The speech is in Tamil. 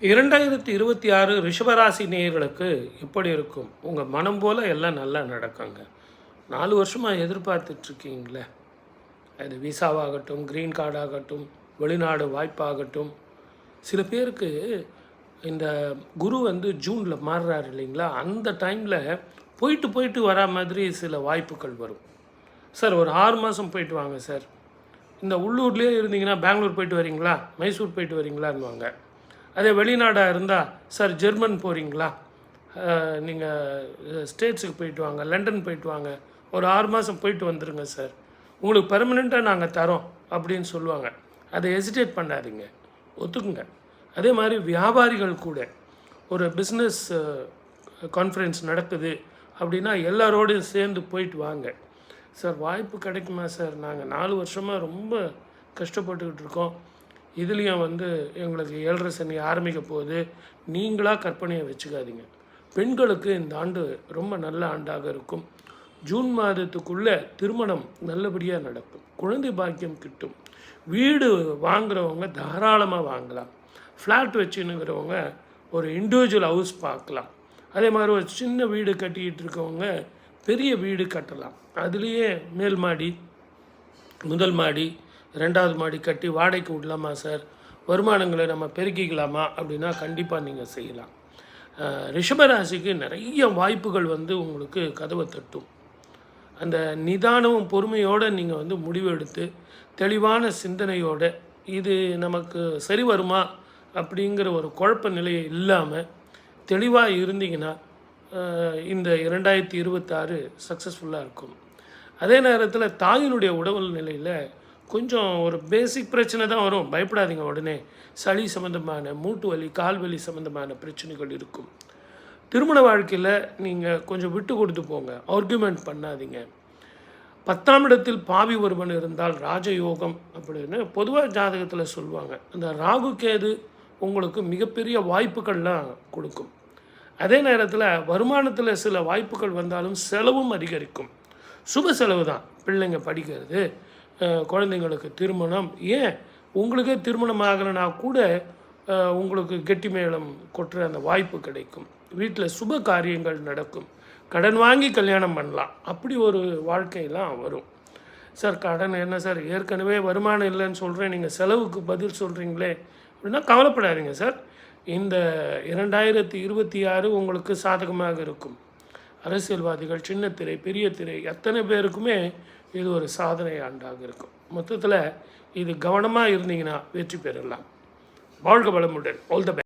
2026 ரிஷபராசி நேயர்களுக்கு எப்படி இருக்கும்? உங்கள் மனம் போல் எல்லாம் நல்லா நடக்குங்க. 4 வருஷமாக எதிர்பார்த்துட்ருக்கீங்களே, அது விசாவாகட்டும், க்ரீன் கார்டாகட்டும், வெளிநாடு வாய்ப்பாகட்டும். சில பேருக்கு இந்த குரு ஜூனில் மாறுறாரு இல்லைங்களா, அந்த டைமில் போயிட்டு போயிட்டு வரா மாதிரி சில வாய்ப்புகள் வரும். சார் ஒரு 6 மாதம் போயிட்டு வாங்க சார், இந்த உள்ளூர்லேயே இருந்தீங்கன்னா பெங்களூர் போயிட்டு வரீங்களா, மைசூர் போயிட்டு வரீங்களான்னுவாங்க. அதே வெளிநாடாக இருந்தால், சார் ஜெர்மன் போகிறீங்களா, நீங்கள் ஸ்டேட்ஸுக்கு போயிட்டு வாங்க, லண்டன் போயிட்டு வாங்க, ஒரு 6 மாதம் போயிட்டு வந்துடுங்க சார், உங்களுக்கு பெர்மனெண்ட்டாக நாங்கள் தரோம் அப்படின்னு சொல்லுவாங்க. அதை ஹெசிடேட் பண்ணாதீங்க, ஒத்துக்குங்க. அதே மாதிரி வியாபாரிகள் கூட ஒரு பிஸ்னஸ் கான்ஃபரன்ஸ் நடக்குது அப்படின்னா எல்லாரோடையும் சேர்ந்து போயிட்டு வாங்க. சார் வாய்ப்பு கிடைக்குமா சார், நாங்கள் 4 வருஷமாக ரொம்ப கஷ்டப்பட்டுக்கிட்டு இருக்கோம், இதுலேயும் எங்களுக்கு 7.5 சனி ஆரம்பிக்க போகுது, நீங்களாக கற்பனையை வச்சுக்காதீங்க. பெண்களுக்கு இந்த ஆண்டு ரொம்ப நல்ல ஆண்டாக இருக்கும். ஜூன் மாதத்துக்குள்ளே திருமணம் நல்லபடியாக நடக்கும், குழந்தை பாக்கியம் கிட்டும். வீடு வாங்குகிறவங்க தாராளமாக வாங்கலாம். ஃப்ளாட் வச்சுன்னுங்கிறவங்க ஒரு இண்டிவிஜுவல் ஹவுஸ் பார்க்கலாம். அதே மாதிரி ஒரு சின்ன வீடு கட்டிக்கிட்டு இருக்கவங்க பெரிய வீடு கட்டலாம். அதுலேயே மேல் மாடி, முதல் மாடி, 2வது மாடி கட்டி வாடகைக்கு விடலாமா சார், வருமானங்களை நம்ம பெருக்கிக்கலாமா அப்படின்னா கண்டிப்பாக நீங்கள் செய்யலாம். ரிஷபராசிக்கு நிறைய வாய்ப்புகள் உங்களுக்கு கதவை தட்டும். அந்த நிதானமும் பொறுமையோடு நீங்கள் முடிவு எடுத்து தெளிவான சிந்தனையோடு இது நமக்கு சரி வருமா அப்படிங்கிற ஒரு குழப்ப நிலையை இல்லாமல் தெளிவாக இருந்தீங்கன்னா இந்த 2026 சக்ஸஸ்ஃபுல்லாக இருக்கும். அதே நேரத்தில் தாயினுடைய உடல் நிலையில் கொஞ்சம் ஒரு பேசிக் பிரச்சனை தான் வரும், பயப்படாதீங்க. உடனே சளி சம்மந்தமான, மூட்டு வலி, கால் வலி சம்மந்தமான பிரச்சனைகள் இருக்கும். திருமண வாழ்க்கையில் நீங்கள் கொஞ்சம் விட்டு கொடுத்து போங்க, ஆர்கியூமெண்ட் பண்ணாதீங்க. 10ஆம் இடத்தில் பாவி ஒருவன் இருந்தால் ராஜயோகம் அப்படின்னு பொதுவாக ஜாதகத்தில் சொல்லுவாங்க. அந்த ராகு கேது உங்களுக்கு மிகப்பெரிய வாய்ப்புகள்லாம் கொடுக்கும். அதே நேரத்தில் வருமானத்தில் சில வாய்ப்புகள் வந்தாலும் செலவும் அதிகரிக்கும். சுப செலவு தான், பிள்ளைங்க படிக்கிறது, குழந்தைங்களுக்கு திருமணம், ஏன் உங்களுக்கே திருமணம் ஆகலைன்னா கூட உங்களுக்கு கெட்டி மேளம் கொட்டுற அந்த வாய்ப்பு கிடைக்கும். வீட்டில் சுப காரியங்கள் நடக்கும். கடன் வாங்கி கல்யாணம் பண்ணலாம், அப்படி ஒரு வாழ்க்கையெல்லாம் வரும். சார் கடன் என்ன சார், ஏற்கனவே வருமானம் இல்லைன்னு சொல்கிறேன், நீங்கள் செலவுக்கு பதில் சொல்கிறீங்களே அப்படின்னா கவலைப்படாதீங்க சார். இந்த 2026 உங்களுக்கு சாதகமாக இருக்கும். அரசியல்வாதிகள், சின்ன திரை, பெரிய திரை, எத்தனை பேருக்குமே இது ஒரு சாதனை ஆண்டாக இருக்கும். மொத்தத்தில் இது கவனமாக இருந்தீங்கன்னா வெற்றி பெறலாம். வாழ்க வளமுடன். All the best.